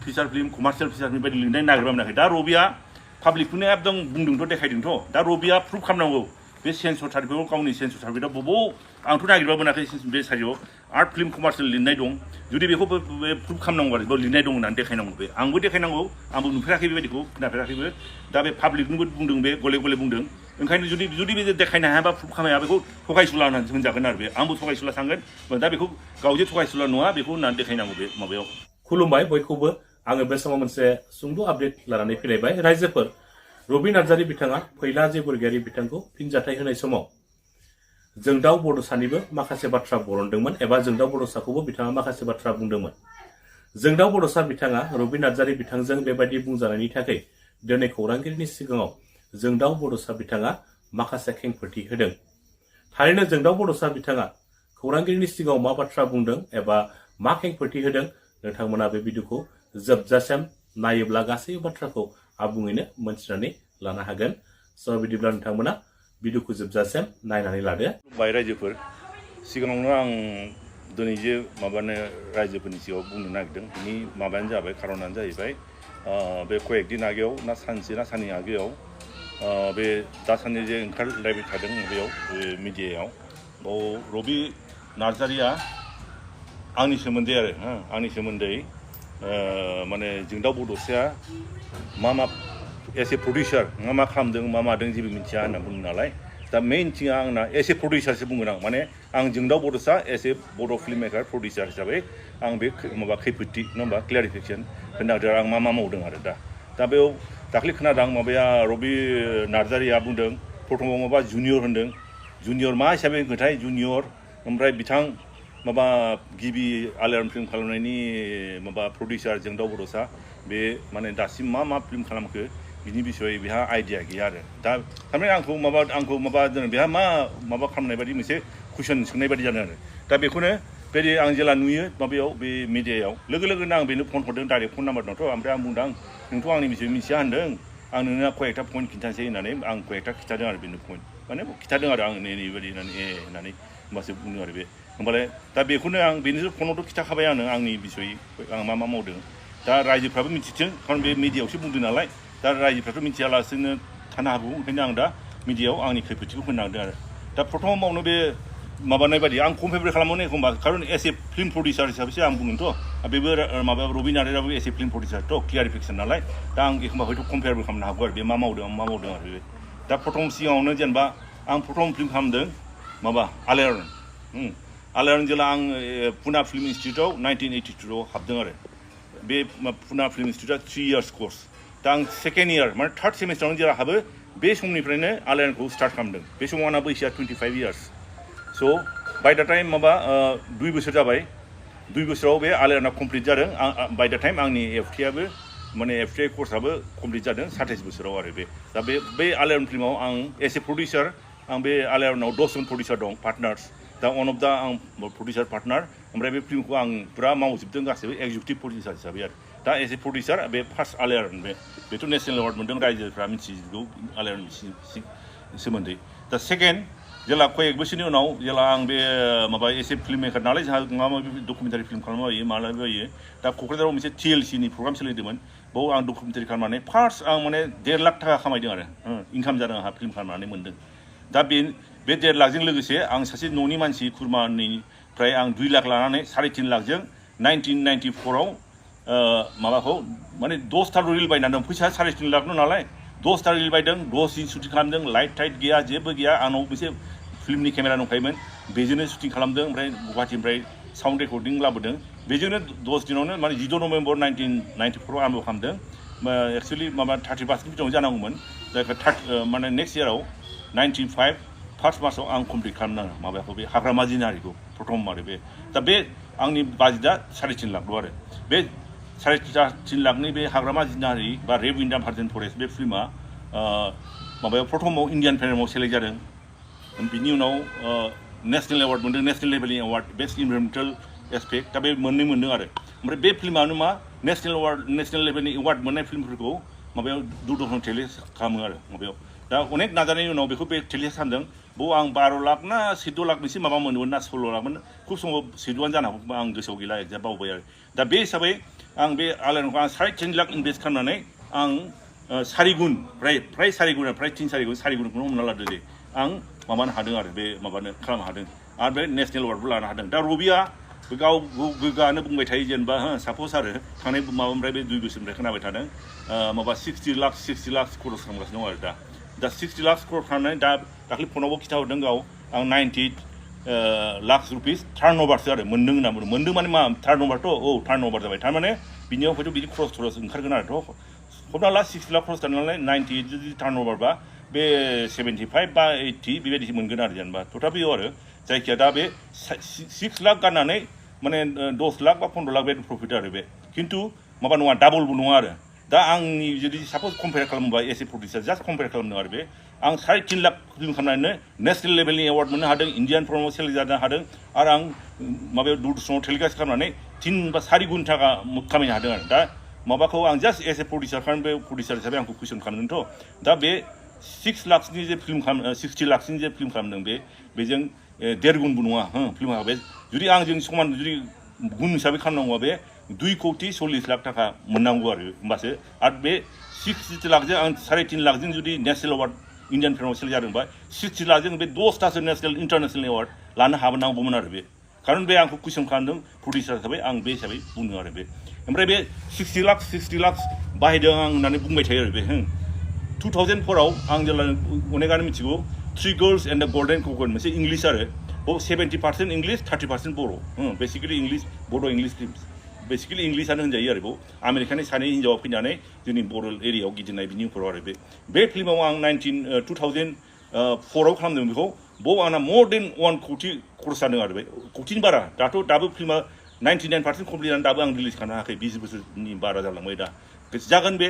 feature film commercial फिचारनि बायदि लिरनाय नागिरबा मोनाखै दा रबिया पाब्लिकफोरनो एकदम बुंदोंथ' देखायदोंथ' दा रबिया प्रुफ खालामनांगौ बे सेन्सर सार्टिफिकेटआव गावनि सेन्सर सार्टिफिकेटआव बबाव आंथ' नागिरबा मोनाखै बे साइडआव आर्ट फिल्म कमार्शियेल लिरनाय दं जुदि बेखौ प्रुफ खालामनांगौ आरो लिरनाय दं होननानै देखायनांगौ बे आंबो देखायनांगौ आंबो नुफेराखै बेबायदिखौ खोनाफेराखैबो दा बे पाब्लिकनोबो बुंदों बे गले गले बुंदों ओंखायनो जुदि बे देखायनो हायाबा प्रुफ खालामनो हाया बेखौ थगायसुला होननानै होनजागोन आरो बे आंबो थगायसुला थांगोन दा बेखौ गावजे थगायसुला नङा बेखौ होननानै देखायनांगौ बे माबायाव खुलुमबाय बयखौबो आङो बे समाव मोनसे सुंद' आपडेट लानानै फैलायबाय रायजोफोर रबि नार्जारी बिथाङा फैला जेबोरगियारि बिथांखौ फिनजाथाय होनाय समाव जोंदाव बड'सानिबो माखासे बाथ्रा बरनदोंमोन एबा जोंदाव बड'साखौबो बिथाङा माखासे बाथ्रा बुंदोंमोन जोंदाव बड'सा बिथाङा रबि नार्जारी बिथांजों बेबायदि बुंजानायनि थाखाय दिनै खौरांगिरिनि सिगाङाव जोंदाव बड'सा बिथाङा माखासे खेंफोरथि होदों थारैनो जोंदाव बड'सा बिथाङा खौरांगिरिनि सिगाङाव मा बाथ्रा बुंदों एबा मा खेंफोरथि होदों नोंथांमोना बे भिडिअखौ जोबजासिम नायोब्ला गासै बाथ्राखौ आबुङैनो मोनथिनानै लानो हागोन स' बिदिब्ला नोंथांमोना भिडिअखौ जोबजासिम नायनानै लादो बाय रायजोफोर सिगाङावनो आं दिनै जे माबानो रायजोफोरनि सिगाङाव बुंनो नागिरदों बिनि माबायानो जाबाय खारनानो जाहैबाय बे कयेक दिन आगोयाव ना सानसे ना साननै आगोयाव बे दासान्दि जे ओंखारलायबाय थादों बेयाव मिडियायाव बाव रबि नार्जारीया आंनि सोमोन्दै आरो आंनि सोमोन्दै माने जोंदाव बड'साया मा एस ए प्रडिउसार मा खालामदों मा मादों जेबो मिथिया होनना बुङो नालाय दा मेइन थिङा आंना एस ए प्रडिउसारसो बुंगोन आं माने आं जोंदाव बड'सा एस ए बड' फिल्म मेकार प्रडिउसार हिसाबै आं बे माबा खैफोदथि नङा होमबा क्लियारिफिकेसन होनो नागिरदों आं मा मावदों आरो दा बेयाव दाख्लै खोनादों माबाया रबि नार्जारीया बुंदों प्रथमाव माबा जुनियर होनदों जुनियर मा हिसाबै होनखोथाय जुनियर ओमफ्राय बिथां माबा गिबि आलायारन फिल्म खालामनायनि माबा प्रडिउसार जोंदाव बड'सा बे माने दासिम मा फिल्म खालामखो बिनि बिसय बेहा आइडिया गैया आरो दा थारमाने आंखौ माबा बेहा माबा खालामनाय बायदि मोनसे कुइसन सोंनाय बायदि जादों आरो दा बेखौनो बे आं जेला नुयो माबायाव बे मिडियायाव लोगो लोगोनो आं बेनो फन हरदों डाइरेक्ट फन नाम्बार दंथ' ओमफ्राय आं बुंदों नोंथ' आंनि बिसय मिथिया होनदों आं नोंनो कयेकथा पइन्ट खिन्थानोसै होननानै आं कयेकथा खिन्थादों आरो बेनो पइन्ट माने खिन्थादों आरो आं नैबायदि होननानै होमबासो बुंदों आरो बे होमबालाय दा बेखौनो आं बेनोसो फनावथ' खिन्थाखाबाय आंनि बिसय आं मा मावदों दा रायजोफ्राबो मिथिथों खारन बे मिडियायावसो बुंदों नालाय दा रायजोफ्राथ' मिथियालासेनो थानो हागौ ओंखायनो आं दा मिडियायाव आंनि खैफोदथिखौ होनो नागिरदों आरो दा प्रथमावनो बे माबानाय बायदि आं कमपेयार खालामोनो एखम्बा खारन एस ए फिल्म प्रडिउसार हिसाबैसो आं बुंगोनथ' बेबो माबा rabi नार्जारीयाबो S A film प्रडिउसारथ' clarification नालाय दा आं एखम्बा हयथ' कमपेयारबो खालामनो हागौ आरो बे मा मावदों आरो बे दा प्रथम सिगाङावनो जेनेबा आं प्रथम फिल्म खालामदों माबा आलायारन जेला आं पुना फिल्म इन्सटिटिउटआव 1982आव हाबदों आरो बे पुना फिल्म इन्सटिटिउटआ 3 इयार्स कर्स दा आं सेकेन्ड इयार माने थार्ड सेमिस्टारावनो जेला हाबो बे समनिफ्रायनो आलायारनखौ स्टार्ट खालामदों बे समाव आंना बैसोआ 25 इयार्स स' बाय दा टाइम माबा 2 बोसोर जाबाय 2 बोसोराव बे आलायारना कमप्लिट जादों बाय दा टाइम आंनि एफटिआबो माने एफटिआइ कर्सआबो कमप्लिट जादों 27 बोसोराव आरो दा बे आलायारन फिल्माव आं एस ए प्रडिउसार आं बे आलायारनाव 10 जन प्रडिउसार दं पार्टनार्स दा वान अफ दा आं प्रडिउसार पार्टनार ओमफ्राय बे फिल्मखौ आं पुरा मावजोबदों गासैबो एक्जिकिउटिभ प्रडिउसार हिसाबै आरो दा एस ए प्रडिउसार बे फार्स्ट आलायारन बेथ' नेसनेल एवार्ड मोनदों रायजोफ्रा मिथिगौ आलायारननि सोमोन्दै दा सेकेन्ड जेला कयेक बोसोरनि उनाव जेला आं बे माबा एसे फिल्म मेकार नालाय जोंहा माबा माबि डकुमेन्टारि फिल्म खालामबायो मालाबायो दा क'क्राझाराव मोनसे TLCनि प्रग्राम सोलिदोंमोन बाव आं डकुमेन्टारि खालामनानै फार्स्ट आं माने 1.5 लाख थाखा खामायदों आरो इनकाम जादों आंहा फिल्म खालामनानै मोनदों दा बे 1.5 लाखजों लोगोसे आं सासे न'नि मानसि खुरमानिफ्राय आं 2 लाख लानानै 3.5 लाखजों 1994आव माबाखौ माने 10था रिल बायनानै दं फैसा 3.5 लाखल' नालाय 10था रिल बायदों 10 दिन शुटिं खालामदों लाइट टाइट गैया जेबो गैया आंनाव मोनसे फिल्मनि केमेरा दंखायोमोन बेजोंनो शुटिं खालामदों ओमफ्राय गुवाहाटीनिफ्राय साउन्ड रेकर्डिं लाबोदों बेजोंनो 10 दिनावनो माने 16 नभेम्बर 1994आव आरम्भ खालामदों एक्सुवेलि माबा 31 बिदियावनो जानांगौमोन जायखौ माने नेक्स्ट इयाराव 95 फार्स्ट मार्चआव आं कमप्लिट खालामनाङो माबाखौ बे हाग्रामा जिनारिखौ प्रथम आरो बे दा बे आंनि बाजेटआ 3.5 लाखल' आरो बे 3.5 लाखनि बे हाग्रामा जिनारि बा रेड इन्डियान भार्जिन फरेस्ट बे फिल्मा माबायाव प्रथमाव इण्डियान फिल्माव सेलेक्ट जादों बिनि उनाव नेसनेल एवार्ड मोनदों नेसनेल लेभेलनि एवार्ड बेस्ट इनभाइरमेन्टेल एस्पेक्ट दा बे मोननै मोनदों आरो ओमफ्राय बे फिल्मानो मा नेसनेल लेभेलनि एवार्ड मोननाय फिल्मफोरखौ माबायाव दूरदर्शन टेलिकास्ट खालामो आरो माबायाव दा अनेक नाजानायनि उनाव बेखौ बे टेलिकास्ट खालामदों बाव आं 12 लाख ना 14 लाख बेसे माबा मोनोमोन ना 16 लाखमोन खुब समाव 14आनो जानो हागौ आं गोसोआव गैला एक्जाक्ट बावबाय आरो दा बे हिसाबै आं बे आलायनखौ आं 3.5 लाख इनभेस्ट खालामनानै आं सारिगुन फ्राय सारिगुन फ्राय 3 गुनखौनो हमना लादो दे आं माबानो हादों आरो बे माबानो खालामनो हादों आरो बे नेशनेल एवार्डबो लानो हादों दा रबिया गाव गोग्गानो बुंबाय थायो जेनेबा साप'ज आरो थांनाय माबानिफ्राय बे 2 बोसोरनिफ्राय खोनाबाय थादों माबा 60 लाख खरस खालामगासिनो दं आरो दा 60 लाख खरस खालामनानै दा दाख्लै फनावबो खिथाहरदों गाव आं 90 लाख रुपिस टार्नअभारसो आरो मोन्दों होनना बुंदों मोन्दों माने मा टार्नअभारथ' औ टार्नअभार जाबाय थारमाने बिनियाव हयथ' बिदि खरस ओंखारगोन आरोथ' हमना ला 60 लाख खरस खालामनानै 90 जुदि टार्नअभारबा बे 75 बा 80 बेबायदिसो मोनगोन आरो जेनेबा तथापियाव आरो जायखिया दा बे 6 लाख गारनानै माने 10 लाख बा 15 लाख बे प्रफिट आरो बे खिन्थु माबा नङा डाबलबो नङा आरो दा आंनि जुदि साप'ज कम्पेयार खालामोबा S A producer just compare खालामदों आरो बे आं 3.5 लाख फिल्म खालामनानै नेशनेल लेभेलनि एवार्ड मोननो हादों इन्डियान फर्माव सेलेक्ट जानो हादों आरो आं माबायाव दूरदर्शनाव टेलिकास्ट खालामनानै 3 बा 4 गुन थाखा खामायनो हादों आरो दा माबाखौ आं जास्ट एस ए प्रडिउसार खालाम बे प्रडिउसार हिसाबै आंखौ कुइसन खालामदोंथ' दा बे 6 लाखनि जे फिल्म 60 लाखनि जे फिल्म खालामदों बेजों 1.5 गुनबो नङा फिल्मा बे जुदि आंजों समान जुदि गुन हिसाबै खालामनांगौबा बे 2 कोटी 40 लाख थाखा मोननांगौ आरो होमबासो आरो बे 60 लाखजों आं 3.5 लाखजों जुदि नेशनेल एवार्ड इन्डियान फिल्माव सेलेक्ट जादोंबा 60 लाखजों बे 10थासो नेशनेल इन्टारनेशनेल एवार्ड लानो हानांगौमोन आरो बे खारन बे आंखौ कुइसन खालामदों प्रडिउसार हिसाबै आं बे हिसाबै बुंदों आरो बे ओमफ्राय बे 60 लाख बाहायदों आं होननानै बुंबाय थायो आरो बे 2004आव आं जेब्ला अनेकानो मिथिगौ 3 गर्ल्स एन्ड द गल्डेन ककन मोनसे इंलिश आरो 70% इंलिश 30% बर' बेसिकेलि इंलिश बड' इंलिश फिल्म बेसिकेलि इंलिशानो होनजायो आरो बेयाव आमेरिकानि सानै हिन्जावा फैनानै जोंनि बर' एरियायाव गिदिंनाय बिनि उनाव आरो बे फिल्माव आं 2004आव खालामदों बेखौ बाव आंना मोर देन 1 कोटी खरस जादों आरो बे कोटीनि बारा दाबो फिल्मा 99% कमप्लिट जानानै दाबो आं रिलिज खालामनो हायाखै 20 बोसोरनि बारा जालांबाय दा जागोन बे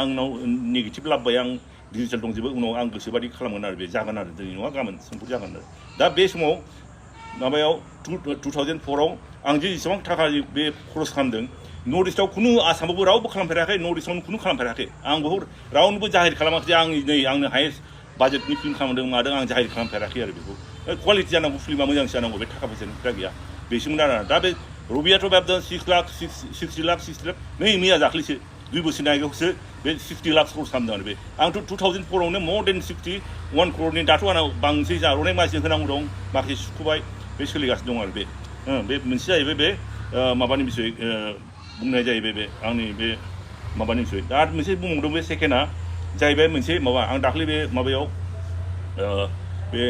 आंनाव नेगेटिभ लाबोबाय आं डिजिटेल दंजोबो उनाव आं गोसोबादि खालामगोन आरो बे जागोन आरो दिनै नङा गाबोन समफोर जागोन आरो दा बे समाव माबायाव 2004आव आं जे जेसेबां थाखा बे खरस खालामदों नर्थ इस्टआव खुनु आसामावबो रावबो खालामफेराखै नर्थ इस्टआवनो खुनु खालामफेराखै आं बहुत रावनोबो जाहिर खालामाखै आं नै आंनो हायेस्ट बाजेटनि फिल्म खालामदों मादों आं जाहिर खालामफेराखै आरो बेखौ क्वालिटि जानांगौ फिल्मा मोजांसो जानांगौ बे थाखा फैसानि खोथा गैया बेसिमोन आरो दा बे रबियाथ' बाबदों 60 लाख नै मैया दाख्लैसो 2 बोसोरनि आगोलावसो बे 60 लाख खरस खालामदों आरो बे आंथ' 2004आवनो मोर देन 61 करोड़नि दाथ' आंनाव बांसै अनेक मानसिजों होनांगौ दं माखासे सुख'बाय बे सोलिगासिनो दं आरो बे मोनसे जाहैबाय बे माबानि बिसय बुंनाय जाहैबाय बे आंनि बे माबानि बिसय दा आरो मोनसे बुंबावदों बे सेकेन्डआ जाहैबाय मोनसे माबा आं दाख्लै बे माबायाव बे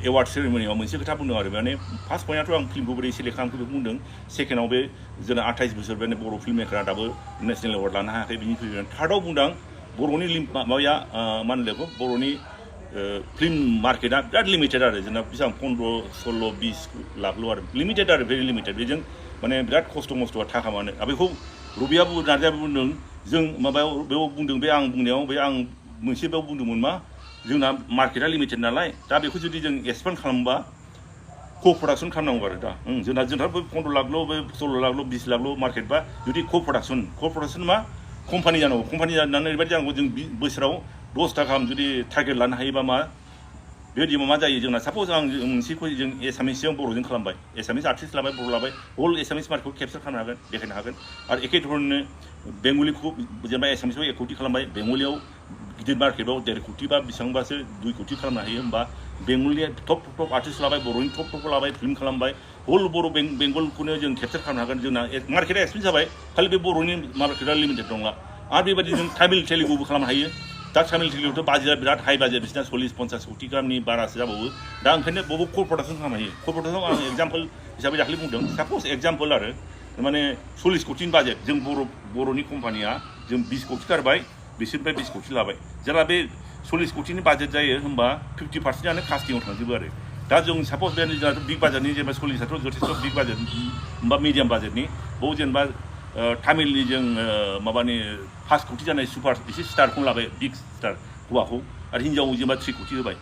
एवार्ड सेरेमनियाव मोनसे खोथा बुंदों आरो माने फार्स्ट पइन्टआथ' आं फिल्मखौ बोरै सेलेक्ट खालामखो बेखौ बुंदों सेकेन्डआव बे जोंना 28 बोसोर बे बर' फिल्म मेकारा दाबो नेशनेल एवार्ड लानो हायाखै बिनि फैगोन थार्डआव बुंदों बर'नि माबाया मा होनो बेखौ बर'नि फिल्म मार्केटआ बिराद लिमिटेड आरो जोंना बेसेबां 15-16-20 लाखल' आरो लिमिटेड आरो भेरि लिमिटेड बेजों माने बिराद खस्थ' मस्थ'आ थाखा मानो बेखौ रबिया नार्जारियाबो बुंदों जों माबायाव बेयाव बुंदों बे आं बुंनायाव बे आं मोनसे बेयाव बुंदोंमोन मा जोंना मार्केटआ लिमिटेड नालाय दा बेखौ जुदि जों एक्सपान्ड खालामोबा क' प्रडाक्सन खालामनांगौ आरो दा जोंना 15 लाखल' बे 16 लाखल' 20 लाखल' मार्केट बा जुदि क' प्रडाक्सन मा कम्पानि जानांगौ कम्पानि जानानै ओरैबायदि जानांगौ जों बोसोराव 10 थाखा जुदि टारगेट लानो हायोबा मा बेबायदि मा जायो जोंना साप'ज आं मोनसेखौ जों एसामिसजों बर'जों खालामबाय एसामिस आर्टिस्ट लाबाय बर' लाबाय हल एसामिस मार्केटखौ केपचार खालामनो हागोन देखायनो हागोन आरो एखे धरननो बेंगलिखौ जेनेबा एसामिसाव 1 कोटी खालामबाय बेंगलियाव गिदिर मार्केटआव 1.5 कोटी बा बेसेबांबासो 2 कोटी खालामनो हायो होमबा बेंगलिया टप आर्टिस्ट लाबाय बर'नि टप लाबाय फिल्म खालामबाय हल बर' बेंगलखौनो जों केपचार खालामनो हागोन जोंना मार्केटआ एक्सपेन्स जाबाय खालि बे बर'नि मार्केटआ लिमिटेड नंला आरो बेबायदि जों तामिल तेलुगुबो खालामनो हायो दा तामिल तेलुगुआवथ' बाजेटआ बिराद हाई बाजेट बिसिना 40-50 कोटी गाहामनि बारासो जाबावो दा ओंखायनो बबे क' प्रडाक्सन खालामनो हायो क' प्रडाक्सनाव आं एग्जाम्पल हिसाबै दाख्लै बुंदों साप'ज एग्जाम्पल आरो माने 40 कोटीनि बाजेट जों बर'नि कम्पानिया जों 20 कोटी गारबाय बिसोरनिफ्राय 20 कोटी लाबाय जेब्ला बे 40 कोटीनि बाजेट जायो होमबा 50%आनो कास्टिंआव थांजोबो आरो दा जों साप'ज बे जोंहाथ' बिग बाजेटनि जेनेबा 40आथ' जथेस्थ' बिग बाजेट होमबा मिडियाम बाजेटनि बाव जेनेबा तामिलनि जों माबानि 5 कोटी जानाय सुपार एसे स्टारखौनो लाबाय बिग स्टार हौवाखौ आरो हिन्जाव जेनेबा 3 कोटी होबाय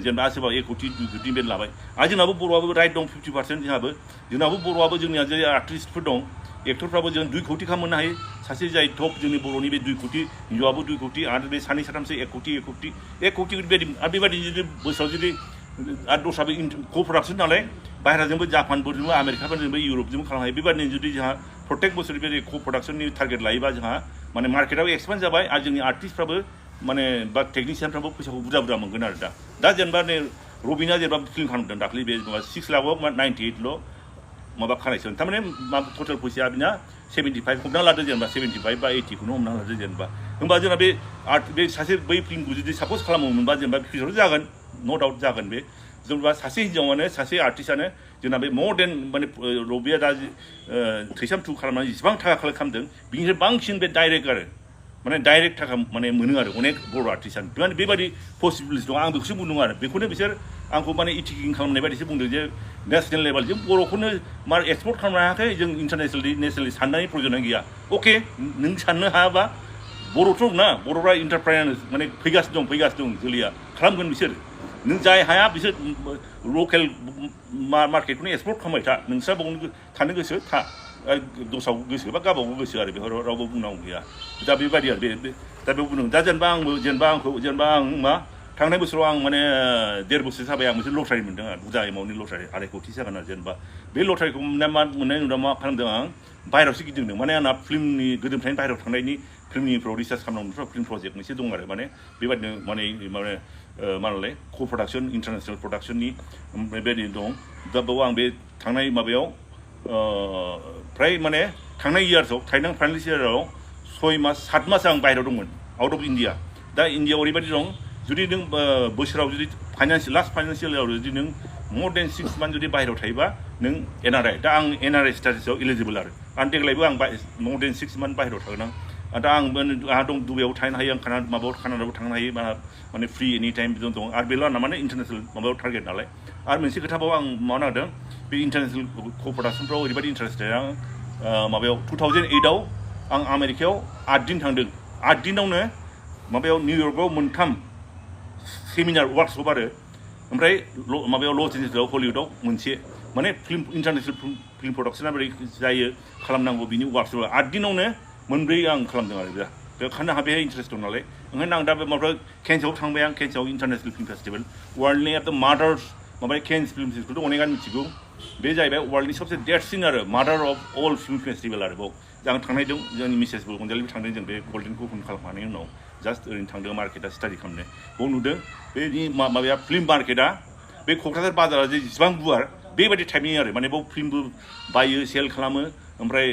जेनेबा सोरबा 1 कोटी 2 कोटी बे लाबाय आरो जोंनाबो बर'आबो राइट दं 50% जोंनाबो बर'आबो जोंनिया जे आर्टिस्टफोर दं एक्टरफ्राबो जों 2 कोटी खालामनो हायो सासे जाय टप जोंनि बर'नि बे 2 कोटी हिन्जावाबो 2 कोटी आरो बे सानै साथामसो 1 कोटी बेबायदि आरो बेबायदि जुदि बोसोराव जुदि आरो दस्राबो क' प्रडाक्सन नालाय बाहेराजोंबो जापानफोरजोंबो आमेरिकाफोरजोंबो इउरपजोंबो खालामनो हायो बेबायदिनो जुदि जोंहा प्रत्येक बोसोर बे को प्रडाक्शननि टारगेट लायोबा जोंहा माने मार्केटाव एक्सपान्ड जाबाय आरो जोंनि आर्टिस्टफ्राबो माने बा टेकनिशियानफ्राबो फैसाखौ बुरजा मोनगोन आरो दा जेनेबा नै रबिना जेनेबा फिल्म खालामदों दाख्लै बे 6 लाखआव 98ल' माबा खानायसोन थारमाने टटेल फैसाया बिना 75 हमना लादो जेनेबा 75 बा 80 खौनो हमना लादो जेनेबा होमबा जोंना बे सासे बै फिल्मखौ जुदि सापज खालामोमोनबा जेनेबा फिउचाराव जागोन नो डाउट जागोन बे जेनेबा सासे हिन्जावानो सासे आर्टिस्टआनो जोंना बे मोर देन माने रबिया दा थैसाम 2 खालामनानै जेसेबां थाखा कालेक्ट खालामदों बिनिफ्राय बांसिन बे डाइरेक्ट आरो माने डाइरेक्ट थाखा माने मोनो आरो अनेक बर' आर्टिस्टआनो माने बेबायदि पसिबिलिटि दं आं बेखौसो बुंदों आरो बेखौनो बिसोर आंखौ माने इथिकिं खालामनाय बायदिसो बुंदों जे नेसनेल लेभेल जों बर'खौनो मार एक्सपर्ट खालामनो हायाखै जों नेसनेलि साननायनि प्रयजन गैया अके नों साननो हायाबा बर'थ' ना बर'फ्रा इन्टारप्राइनार माने फैगासिनो दं जोलैया खालामगोन बिसोर नों जाय हाया बिसोर लकेल मार्केटखौनो एक्सपर्ट खालामबाय था नोंस्रा बावनो थानो गोसो था दस्राव गोसो बा गावबागाव गोसो आरो बेखौ रावबो बुंनांगौ गैया दा बेबायदि आरो दा बेयाव बुंदों दा जेनेबा आं मा थांनाय बोसोराव आं माने 1.5 बोसोर जाबाय आं मोनसे लटारि मोनदों आरो बुरजा एमाउन्टनि लटारि 2.5 कोटि जागोन आरो जेनेबा बे लटारिखौ मोननाय उनाव मा खालामदों आं बाहेरायावसो गिदिंदों माने आंना फिल्मनि गोदोनिफ्रायनो बाहेरायाव थांनायनि फिल्मनिफ्राव रिसार्च खालामनांगौ फिल्म प्रजेक्ट मोनसे दं आरो माने बेबायदिनो माने मानालाय को प्रडाक्शन इन्टारनेसनेल प्रडाक्शननि बेबायदि दं दा बेयाव आं बे थांनाय माबायाव फ्राय माने थांनाय इयार्सआव फाइनाल इयाराव 6 मास 7 मास आं बाहेरायाव दंमोन आउट अफ इन्डिया दा इन्डियाआव ओरैबायदि दं जुदि नों बोसोराव जुदि लास्ट फाइनान्सियेलाव जुदि नों मोर देन 6 मान्थ जुदि बाहेरायाव थायोबा नों एनआरआइ दा आं एनआरआइ स्टेटासआव इलिजिबल आरो देग्लायबो आं मोर देन 6 मान्थ बाहेरायाव थागोन आं दा आंहा दं दुबाइयाव थानो हायो आं कानाडायाव थांनो हायो माने फ्रि एनि टाइम बिदिनो दं आरो बेल' आंना माने इन्टारनेसनेल माबायाव टारगेट नालाय आरो मोनसे खोथाबाव आं मावनो नागिरदों बे इन्टारनेसनेल को प्रडाक्शनफ्राव ओरैबायदि इन्टारेस्टेड आं माबायाव 2008आव आं आमेरिकायाव 8 दिन थांदों 8 दिनावनो माबायाव निउयर्कआव 3 सेमिनार वार्कशप आरो ओमफ्राय माबायाव लस एन्जेल्सआव हलिउडआव मोनसे माने इन्टारनेसनेल फिल्म प्रडाक्शना बोरै जायो खालामनांगौ बिनि वार्कशप 8 दिनावनो 4 आं खालामदों आरो बेखायनो आंहा बेहाय इन्टारेस्ट दं नालाय ओंखायनो आं दा बे माबा केन्सआव थांबाय आं केन्सआव इन्टारनेसनेल फिल्म फेस्टिभेल वर्ल्डनि एट द मादार्स माबा केन्स फिल्म फेस्टिभेलखौथ' अनेकानो मिथिगौ बे जाहैबाय वर्ल्डनि सबसे देरसिन आरो मादार अफ अल फिल्म फेस्टिभेल आरो बाव आं थांनायदों जोंनि मिसेसबो अनजालिबो थांदों जों बे गल्डेनखौ ओपन खालामखांनायनि उनाव जास्ट ओरैनो थांदों मार्केटआ स्टाडि खालामनो बाव नुदों बेनि माबाया फिल्म मार्केटआ बे क'क्राझार बाजारा जे जेसेबां गुवार बेबायदि टाइपनि आरो माने बाव फिल्मबो बायो सेल खालामो ओमफ्राय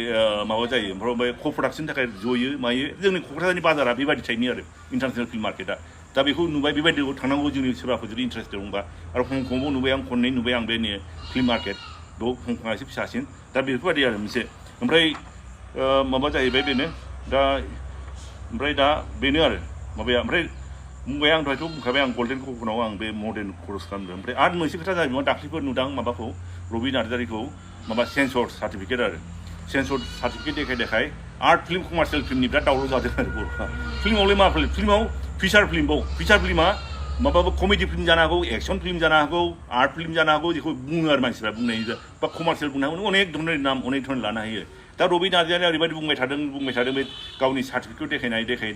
माबा जायो ओमफ्राय को प्रडाक्शननि थाखाय जयो मायो जोंनि क'क्राझारनि बाजारा बेबायदि टाइपनि आरो इन्टारनेसनेल फिल्म मार्केटआ दा बेखौ नुबाय बेबायदियाव थांनांगौ जोंनि सोरबाफोर जुदि इन्टारेस्ट दंबा आरो हंकंआव नुबाय आं खननै नुबाय आं बे फिल्म मार्केट बेयाव हंकंआ एसे फिसासिन दा बेफोरबायदि आरो मोनसे ओमफ्राय माबा जाहैबाय बेनो दा बेनो आरो माबाया ओमफ्राय बुंबाय आं दहायथ' बुंखाबाय आं गल्डेन क'कनाव आं बे मर्डेन कर्स खालामदों ओमफ्राय आरो मोनसे खोथा जाहैबाय दाख्लैफोर नुदां माबाखौ रबि नार्जारिखौ माबा सेन्सर सार्टिफिकेट आरो सेन्सर सार्टिफिकेट देखाय आर्ट फिल्म कमार्शियेल फिल्मनि बिराद दावराव जादों आरो बर'फ्रा फिल्मावलाय मा फिल्माव फिचार फिल्मा माबाबो कमेडि फिल्म जानो हागौ एक्सन फिल्म जानो हागौ आर्ट फिल्म जानो हागौ जेखौ बुङो आरो मानसिफ्रा बुंनाय बा कमार्शियेल बुंनो हागौ अनेक धरনের नाम अनेक धरन लानो हायो दा रबि नार्जारिया ओरैबायदि बुंबाय थादों बे गावनि सार्टिफिकेट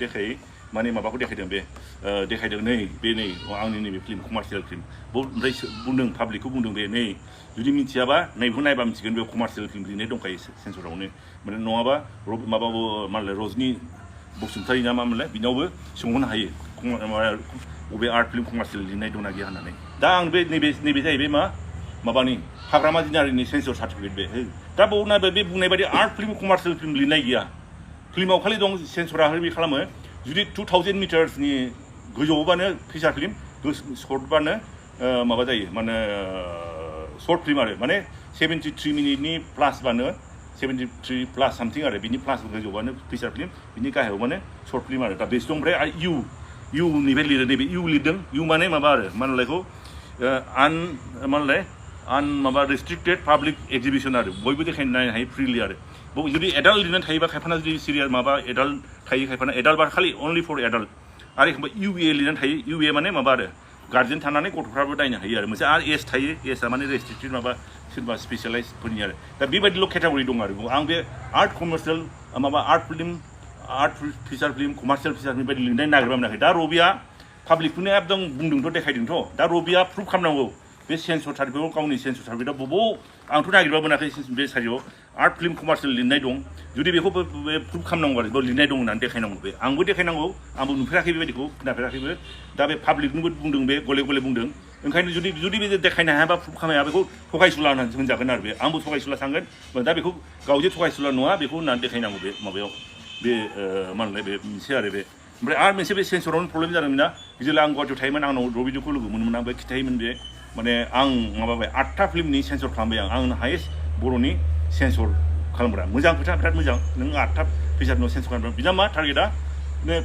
देखायै माने माबाखौ देखायदों बे देखायदों नै आंनि नैबे फिल्म कमार्शियेल फिल्म ओमफ्राय बुंदों पाब्लिकखौ बुंदों बे नै जुदि मिथियाबा नैबेखौ नायबा मिथिगोन बे कमार्शियेल फिल्म लिरनाय दंखायो सेन्सरावनो माने नङाबा माबाबो मालाय रजनि बसुमतारी ना मा मोनलाय बिनावबो सोंहरनो हायो बबे आर्ट फिल्म कमार्शियेल लिरनाय दंना गैया होननानै दा आं बे नैबे जाहैबाय माबानि हाग्रामा जिनारिनि सेन्सर सार्टिफिकेट बे दा बाव नायबाय बे बुंनाय बायदि आर्ट फिल्म कमार्शियेल फिल्म लिरनाय गैया फिल्माव खालि दं सेन्सरा ओरैबायदि खालामो जुदि 2000 मिटार्सनि गोजौआवबानो फिचार फिल्म सर्टबानो माबा जायो माने सर्ट फिल्म आरो माने 73 मिनिटनि प्लासबानो 73 प्लास सामथिं आरो बिनि प्लास गोजौबानो फिचार फिल्म बिनि गाहायावबानो सर्ट फिल्म आरो दा बेसो दं ओमफ्राय इउनिफ्राय लिरो नैबे इउ लिरदों इउ माने माबा आरो मालायखौ माबा रेस्ट्रिक्टेड पाब्लिक एक्जिबिसन आरो बयबो देखायनो नायनो हायो फ्रिलि आरो जुदि एडाल्ट लिरनानै थायोबा खायफाना जुदि सिरियाल माबा एडाल्ट थायो खायफाना एडाल्ट बा खालि अनलि फर एडाल्ट आरो एखमबा इउए लिरनानै थायो इउए माने माबा आरो गार्जेन थानानै गथ'फ्राबो नायनो हायो आरो मोनसे आरो एज थायो एजआ माने रेस्ट्रिक्टेड माबा सोरबा स्पेसियालाइजफोरनि आरो दा बेबायदि केटागरि दं आरो आं बे आर्ट कमार्शियेल माबा art feature film commercial feature film बायदि लिरनाय नागिरबा मोनाखै दा रबिया पाब्लिकखौनो एकदम बुंदोंथ' देखायदोंथ' दा रबिया प्रुभ खालामनांगौ बे सेन्सर सार्टिफिकेटआव गावनि सेन्सर सार्टिफिकेटआव बबाव आंथ' नागिरबा मोनाखै बे सारियाव आर्ट फिल्म कमार्सियेल लिरनाय दं जुदि बेखौ प्रुभ खालामनांगौ आरो बेयाव लिरनाय दं होननानै देखायनांगौ बे आंबो देखायनांगौ आंबो नुफेराखै बेबायदिखौ खोनाफेराखैबो दा बे पाब्लिकनोबो बुंदों बे गले गले बुंदों ओंखायनो जुदि बे देखायनो हायाबा प्रुभ खालामनो हाया बेखौ थगायसुला होननानै होनजागोन आरो बे आंबो थगायसुला थांगोन दा बेखौ गाव जे थगायसुला नङा बेखौ होननानै देखायनांगौ बे माबायाव बे मा होनलाय बे मोनसे आरो बे ओमफ्राय आरो मोनसे बे सेन्सरावनो प्रब्लेम जादोंमोन ना जेब्ला आं गुवाहाटियाव थायोमोन आंनाव रबिजोखौ लोगो मोनोमोन आं बे खिथायोमोन बे माने आं माबाबाय 8था फिल्मनि सेन्सर खालामबाय आं हायेस्ट बर'नि सेन्सर खालामग्रा मोजां खोथा बिराद मोजां नों 8था फैसारनाव सेन्सर खालामग्रा बिना मा टारगेटआ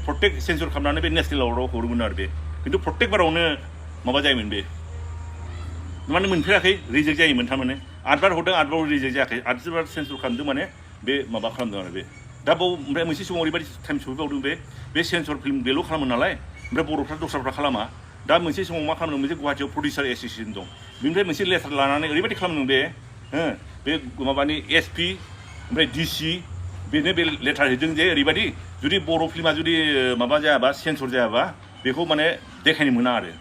प्रत्येक सेन्सर खालामनानै बे नेसनेल एवार्डआव हरोमोन आरो बे खिन्थु प्रत्येक बारावनो माबा जायोमोन बे माने मोनफेराखै रिजेक्ट जायोमोन थारमाने 8 बार हरदों 8 बार रिजेक्ट जायाखै 8 बार सेन्सर खालामदों माने बे माबा खालामदों आरो बे दा बाव ओमफ्राय मोनसे समाव ओरैबायदि टाइम सफैबावदों बे सेन्सर फिल्म बेल' खालामो नालाय ओमफ्राय बर'फ्रा दस्राफ्रा खालामा दा मोनसे समाव मा खालामदों मोनसे गुवाहाटियाव प्रडिउसार एस'सिएसन दं बेनिफ्राय मोनसे लेटार लानानै ओरैबायदि खालामदों बे माबानि एसपि ओमफ्राय डिसि बेनो बे लेटार हैदों जे ओरैबायदि जुदि बर' फिल्मा जुदि माबा जायाबा सेन्सर जायाबा बेखौ माने देखायनो मोना आरो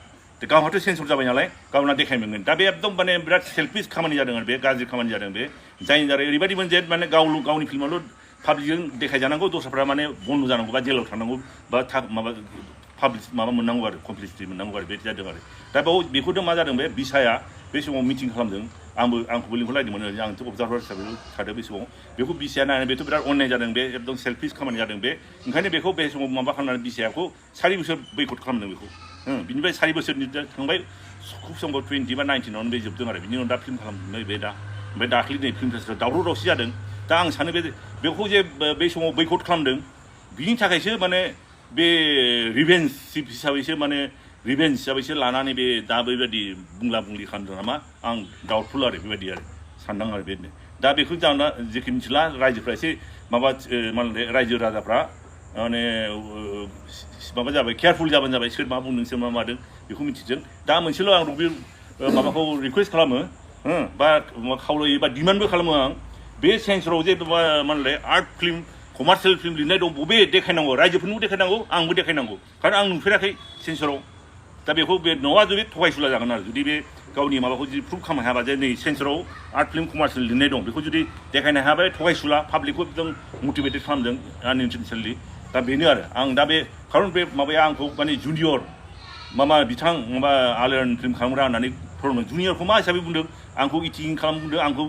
गावहाथ' सेन्सर जाबाय नालाय गावना देखायनो मोनगोन दा बे एकदम माने बिराद सेल्फिस खामानि जादों आरो बे गाज्रि खामानि जादों बे जायनि दारै ओरैबायदिमोन जे माने गावनि फिल्माल' पाब्लिकजों देखायजानांगौ दस्राफ्रा माने बन्द' जानांगौ बा जेलाव थांनांगौ बा माबा पाब्लिक माबा मोननांगौ आरो कमप्लिसिटि मोननांगौ आरो बे जादों आरो दा बेयाव बेखौथ' मा जादों बे बिसाया बे समाव मिटिं खालामदों आंखौबो लिंहरलायदोंमोन आंथ' अबजार्भार हिसाबै थादों बे समाव बेखौ बिसाया नायनानै बेथ' बिराद अन्याय जादों बे एकदम सेल्फिस खामानि जादों बे ओंखायनो बेखौ बे समाव माबा खालामनानै बिसायाखौ 4 बोसोर बैकट खालामदों बेखौ बिनिफ्राय 4 बोसोरनि थांबाय खुब समबाव 20 बा 19आवनो बे जोबदों आरो बिनि उनाव दा फिल्म खालामदों बे दा ओमफ्राय दाख्लि नै फिल्म फेस्टिभेल दावराव दावसि जादों दा आं सानो बेखौ जे बे समाव बैकट खालामदों बिनि थाखायसो माने बे रिभेन्स हिसाबैसो माने रिभेन्स हिसाबैसो लानानै बे दा बेबायदि बुंला बुंलि खालामदों नामा आं डाउटफुल आरो बेबायदि आरो सानदां आरो बेनो दा बेखौ जाना जेखि मिथिला रायजोफ्रा एसे माबा माने रायजो राजाफ्रा माने माबा जाबाय केयारफुल जाबानो जाबाय सोर मा बुंदों सोर मा मादों बेखौ मिथिदों दा मोनसेल' आं रबि माबाखौ रिकुवेस्ट खालामो बा खावलायो बा डिमान्डबो खालामो आं बे सेन्सराव जे मा होनलाय आर्ट फिल्म कमार्सियेल फिल्म लिरनाय दं बबे देखायनांगौ रायजोफोरनोबो देखायनांगौ आंबो देखायनांगौ खारन आं नुफेराखै सेन्सराव दा बेखौ बे न'आ जुदि थगायसुला जागोन आरो जुदि बे गावनि माबाखौ जुदि प्रुभ खालामनो हायाबा जे नै सेन्सराव आर्ट फिल्म कमार्सियेल लिरनाय दं बेखौ जुदि देखायनो हायाबा थगायसुला पाब्लिकखौ एकदम मटिभेटेड खालामदों आनइन्टेनसनेलि दा बेनो आरो आं दा बे खारन बे माबाया आंखौ माने जुनियर बिथां माबा आलियान फिल्म खालामग्रा होननानै फोरमायदों जुनियरखौ मा हिसाबै बुंदों आंखौ इटिं खालाम बुंदों आंखौ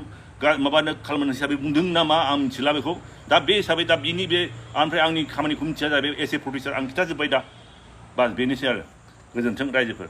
माबानो खालामनो हिसाबै बुंदों ना मा आं मिथिला बेखौ दा बे हिसाबै दा बिनि बे ओमफ्राय आंनि खामानिखौ मिथिया जाहैबाय एस ए प्रडिउसार आं खिथाजोब्बाय दा बास बेनोसै आरो गोजोन्थों रायजोफोर